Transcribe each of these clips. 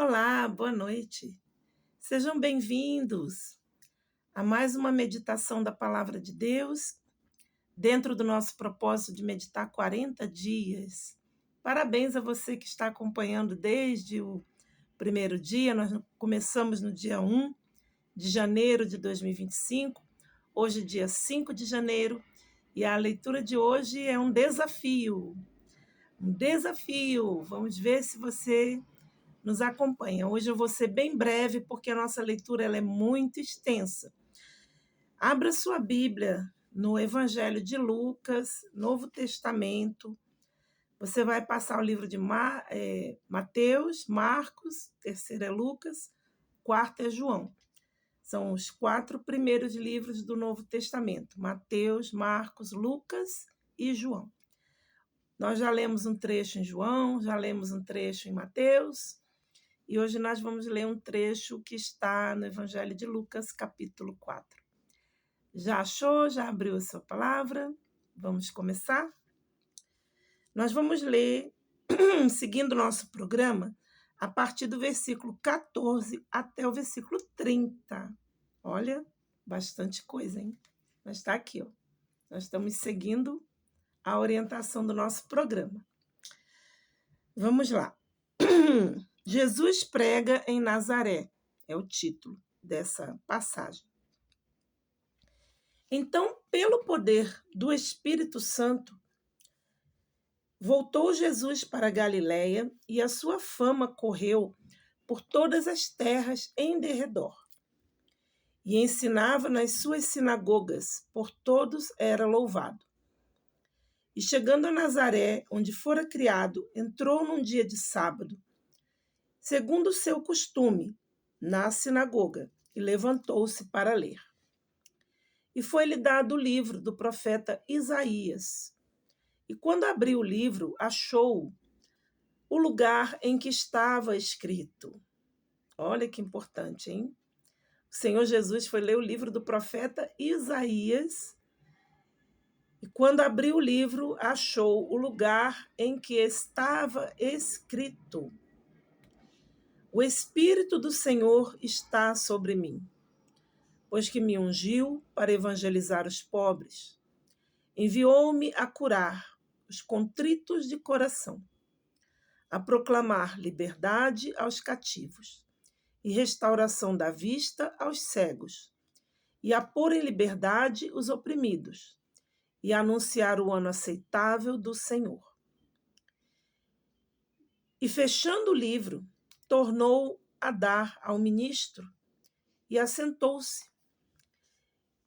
Olá, boa noite. Sejam bem-vindos a mais uma meditação da Palavra de Deus, dentro do nosso propósito de meditar 40 dias. Parabéns a você que está acompanhando desde o primeiro dia. Nós começamos no dia 1 de janeiro de 2025, hoje, dia 5 de janeiro, e a leitura de hoje é um desafio. Um desafio. Vamos ver se você nos acompanha. Hoje eu vou ser bem breve, porque a nossa leitura ela é muito extensa. Abra sua Bíblia no Evangelho de Lucas, Novo Testamento. Você vai passar o livro de Mateus, Marcos, terceiro é Lucas, quarto é João. São os 4 primeiros livros do Novo Testamento: Mateus, Marcos, Lucas e João. Nós já lemos um trecho em João, já lemos um trecho em Mateus, e hoje nós vamos ler um trecho que está no Evangelho de Lucas, capítulo 4. Já achou? Já abriu a sua palavra? Vamos começar? Nós vamos ler, seguindo o nosso programa, a partir do versículo 14 até o versículo 30. Olha, bastante coisa, hein? Mas está aqui, ó. Nós estamos seguindo a orientação do nosso programa. Vamos lá. Jesus prega em Nazaré, é o título dessa passagem. Então, pelo poder do Espírito Santo, voltou Jesus para Galiléia e a sua fama correu por todas as terras em derredor. E ensinava nas suas sinagogas, por todos era louvado. E chegando a Nazaré, onde fora criado, entrou num dia de sábado, segundo o seu costume, na sinagoga, e levantou-se para ler. E foi-lhe dado o livro do profeta Isaías. E quando abriu o livro, achou o lugar em que estava escrito. Olha que importante, hein? O Senhor Jesus foi ler o livro do profeta Isaías. E quando abriu o livro, achou o lugar em que estava escrito: O Espírito do Senhor está sobre mim, pois que me ungiu para evangelizar os pobres. Enviou-me a curar os contritos de coração, a proclamar liberdade aos cativos e restauração da vista aos cegos, e a pôr em liberdade os oprimidos, e a anunciar o ano aceitável do Senhor. E fechando o livro, tornou a dar ao ministro e assentou-se.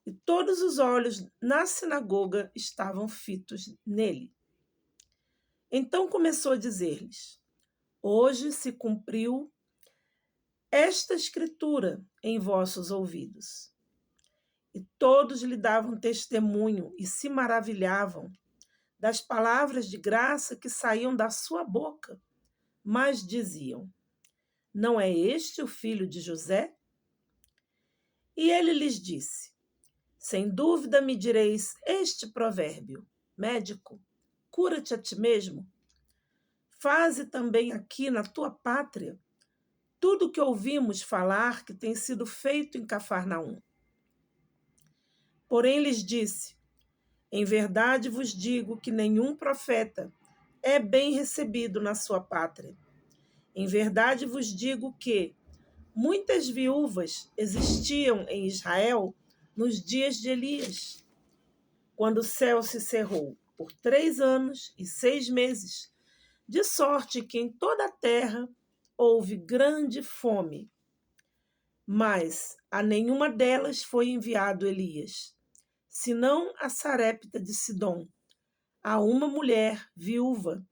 E todos os olhos na sinagoga estavam fitos nele. Então começou a dizer-lhes: Hoje se cumpriu esta escritura em vossos ouvidos. E todos lhe davam testemunho e se maravilhavam das palavras de graça que saíam da sua boca, mas diziam: Não é este o filho de José? E ele lhes disse: Sem dúvida me direis este provérbio: Médico, cura-te a ti mesmo. Faze também aqui na tua pátria tudo o que ouvimos falar que tem sido feito em Cafarnaum. Porém lhes disse: Em verdade vos digo que nenhum profeta é bem recebido na sua pátria. Em verdade vos digo que muitas viúvas existiam em Israel nos dias de Elias, quando o céu se cerrou por 3 anos e 6 meses, de sorte que em toda a terra houve grande fome. Mas a nenhuma delas foi enviado Elias, senão a Sarepta de Sidom, a uma mulher viúva.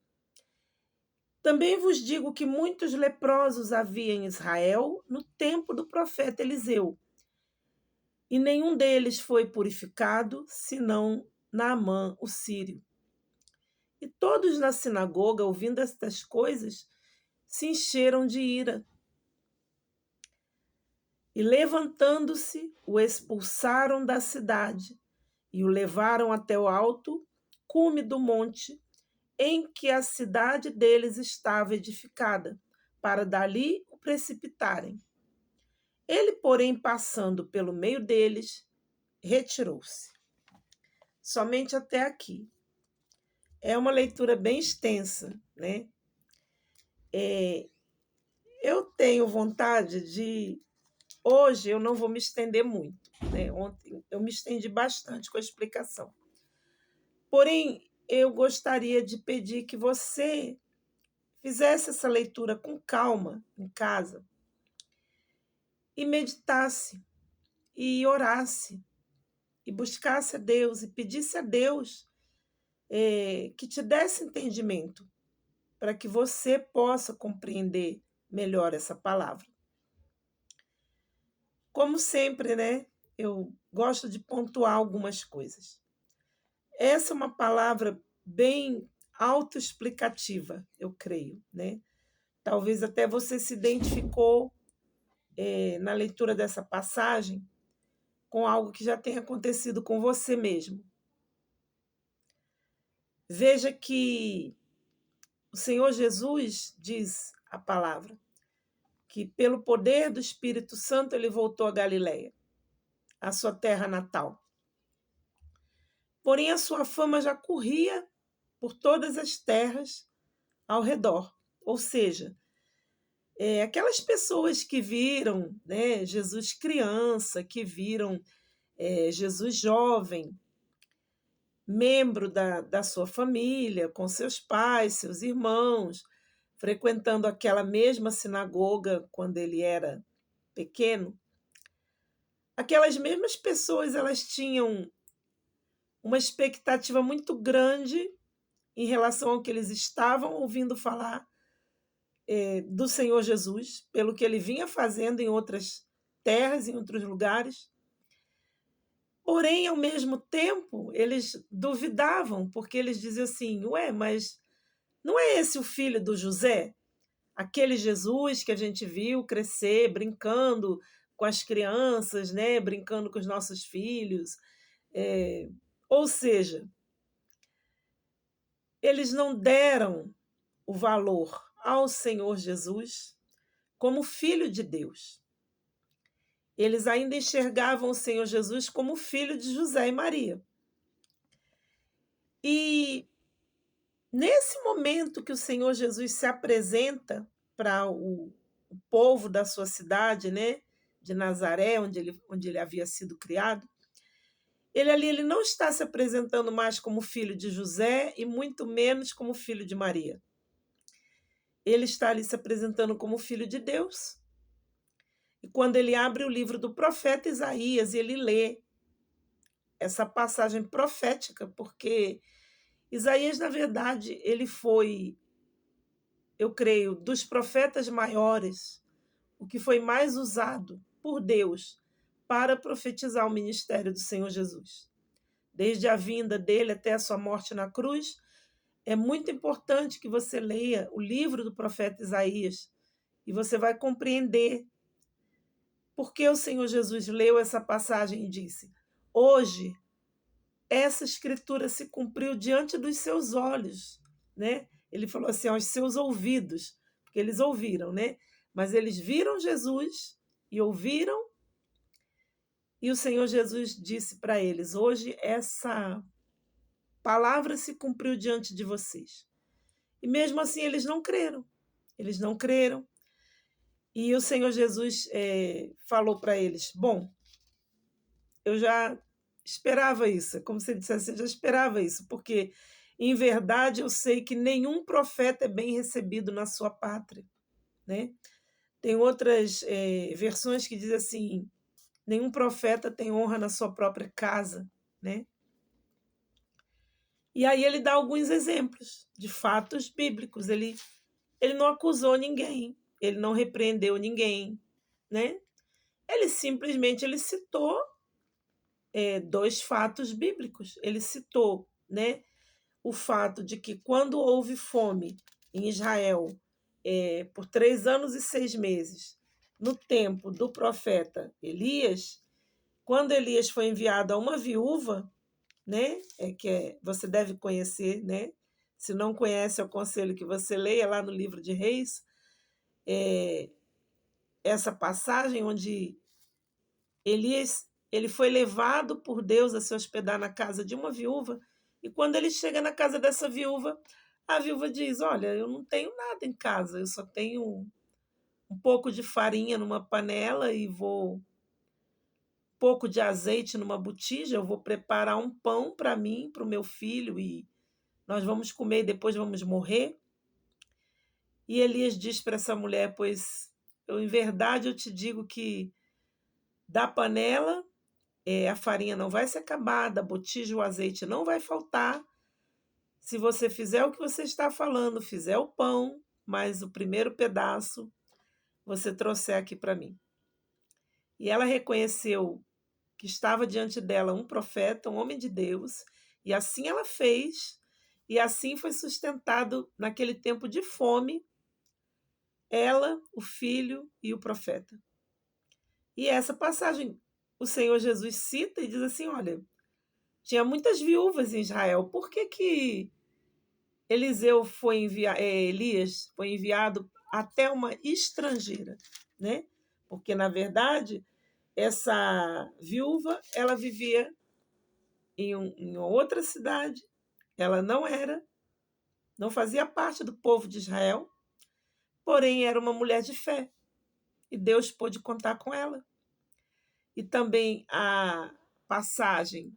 Também vos digo que muitos leprosos havia em Israel no tempo do profeta Eliseu, e nenhum deles foi purificado, senão Naamã, o sírio. E todos na sinagoga, ouvindo estas coisas, se encheram de ira. E levantando-se, o expulsaram da cidade e o levaram até o alto cume do monte em que a cidade deles estava edificada, para dali o precipitarem. Ele, porém, passando pelo meio deles, retirou-se. Somente até aqui. É uma leitura bem extensa, né? Eu tenho vontade de... Hoje eu não vou me estender muito, né? Ontem eu me estendi bastante com a explicação. Porém, eu gostaria de pedir que você fizesse essa leitura com calma em casa e meditasse e orasse e buscasse a Deus e pedisse a Deus que te desse entendimento para que você possa compreender melhor essa palavra. Como sempre, né? Eu gosto de pontuar algumas coisas. Essa é uma palavra bem autoexplicativa, eu creio, né? Talvez até você se identificou na leitura dessa passagem com algo que já tenha acontecido com você mesmo. Veja que o Senhor Jesus diz a palavra que pelo poder do Espírito Santo ele voltou a Galiléia, a sua terra natal. Porém, a sua fama já corria por todas as terras ao redor. Ou seja, aquelas pessoas que viram, né, Jesus criança, que viram Jesus jovem, membro da sua família, com seus pais, seus irmãos, frequentando aquela mesma sinagoga quando ele era pequeno, aquelas mesmas pessoas elas tinham uma expectativa muito grande em relação ao que eles estavam ouvindo falar do Senhor Jesus, pelo que ele vinha fazendo em outras terras, em outros lugares. Porém, ao mesmo tempo, eles duvidavam, porque eles diziam assim: ué, mas não é esse o filho do José? Aquele Jesus que a gente viu crescer brincando com as crianças, né? Brincando com os nossos filhos. Ou seja, eles não deram o valor ao Senhor Jesus como filho de Deus. Eles ainda enxergavam o Senhor Jesus como filho de José e Maria. E nesse momento que o Senhor Jesus se apresenta para o povo da sua cidade, né, de Nazaré, onde ele havia sido criado, ele não está se apresentando mais como filho de José e muito menos como filho de Maria. Ele está ali se apresentando como filho de Deus. E quando ele abre o livro do profeta Isaías, ele lê essa passagem profética, porque Isaías, na verdade, ele foi, eu creio, dos profetas maiores, o que foi mais usado por Deus para profetizar o ministério do Senhor Jesus. Desde a vinda dele até a sua morte na cruz, é muito importante que você leia o livro do profeta Isaías e você vai compreender por que o Senhor Jesus leu essa passagem e disse: hoje essa escritura se cumpriu diante dos seus olhos, né? Ele falou assim, aos seus ouvidos, porque eles ouviram, né? Mas eles viram Jesus e ouviram, e o Senhor Jesus disse para eles: hoje essa palavra se cumpriu diante de vocês. E mesmo assim eles não creram. Eles não creram. E o Senhor Jesus falou para eles: bom, eu já esperava isso. Como se ele dissesse, eu já esperava isso, porque em verdade eu sei que nenhum profeta é bem recebido na sua pátria, né? Tem outras versões que dizem assim: nenhum profeta tem honra na sua própria casa, né? E aí ele dá alguns exemplos de fatos bíblicos. Ele não acusou ninguém, ele não repreendeu ninguém, né? Ele simplesmente citou dois fatos bíblicos. Ele citou, né, o fato de que quando houve fome em Israel por 3 anos e 6 meses, no tempo do profeta Elias, quando Elias foi enviado a uma viúva, né, você deve conhecer, né? Se não conhece, eu aconselho que você leia lá no livro de Reis. essa passagem onde Elias ele foi levado por Deus a se hospedar na casa de uma viúva, e quando ele chega na casa dessa viúva, a viúva diz: Olha, eu não tenho nada em casa, eu só tenho um pouco de farinha numa panela e um pouco de azeite numa botija, eu vou preparar um pão para mim, para o meu filho, e nós vamos comer e depois vamos morrer. E Elias diz para essa mulher: Pois em verdade eu te digo que da panela a farinha não vai se acabar, da botija o azeite não vai faltar, se você fizer o que você está falando, fizer o pão, mas o primeiro pedaço você trouxer aqui para mim. E ela reconheceu que estava diante dela um profeta, um homem de Deus, e assim ela fez, e assim foi sustentado naquele tempo de fome, ela, o filho e o profeta. E essa passagem o Senhor Jesus cita e diz assim: olha, tinha muitas viúvas em Israel, por que que Elias foi enviado até uma estrangeira, né? Porque, na verdade, essa viúva, ela vivia em outra cidade, ela não fazia parte do povo de Israel, porém era uma mulher de fé, e Deus pôde contar com ela. E também a passagem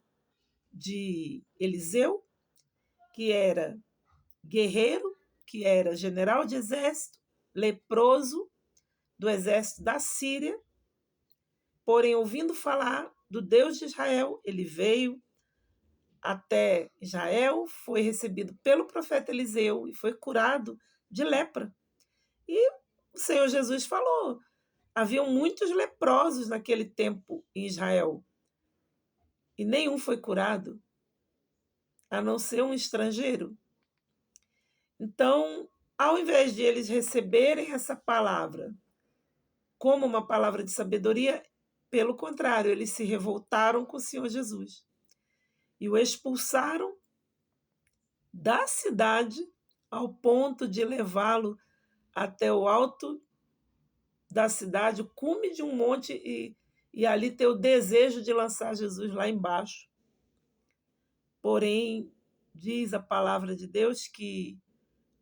de Eliseu, que era guerreiro, que era general de exército, leproso do exército da Síria, porém, ouvindo falar do Deus de Israel, ele veio até Israel, foi recebido pelo profeta Eliseu e foi curado de lepra. E o Senhor Jesus falou: haviam muitos leprosos naquele tempo em Israel e nenhum foi curado, a não ser um estrangeiro. Então, ao invés de eles receberem essa palavra como uma palavra de sabedoria, pelo contrário, eles se revoltaram com o Senhor Jesus e o expulsaram da cidade ao ponto de levá-lo até o alto da cidade, o cume de um monte, e ali ter o desejo de lançar Jesus lá embaixo. Porém, diz a palavra de Deus que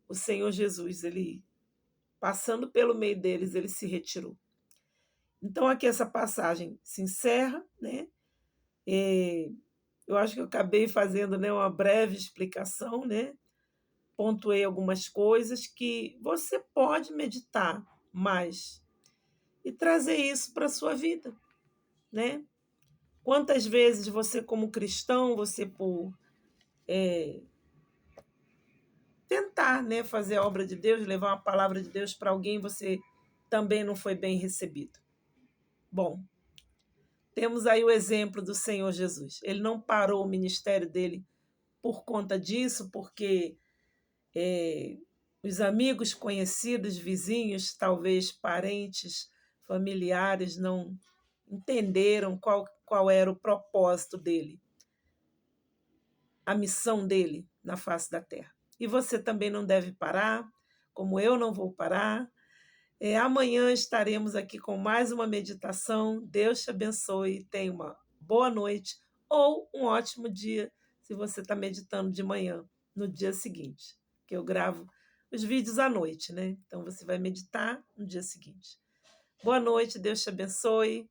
o Senhor Jesus, ele passando pelo meio deles, ele se retirou. Então, aqui essa passagem se encerra, né? Eu acho que eu acabei fazendo, né, uma breve explicação, né? Pontuei algumas coisas que você pode meditar mais e trazer isso para a sua vida, né? Quantas vezes você, como cristão, você por tentar, né, fazer a obra de Deus, levar uma palavra de Deus para alguém, você também não foi bem recebido. Bom, temos aí o exemplo do Senhor Jesus. Ele não parou o ministério dele por conta disso, porque os amigos, conhecidos, vizinhos, talvez parentes, familiares, não entenderam qual era o propósito dele, a missão dele na face da terra. E você também não deve parar, como eu não vou parar. Amanhã estaremos aqui com mais uma meditação. Deus te abençoe. Tenha uma boa noite ou um ótimo dia se você está meditando de manhã, no dia seguinte, que eu gravo os vídeos à noite, né? Então você vai meditar no dia seguinte. Boa noite, Deus te abençoe.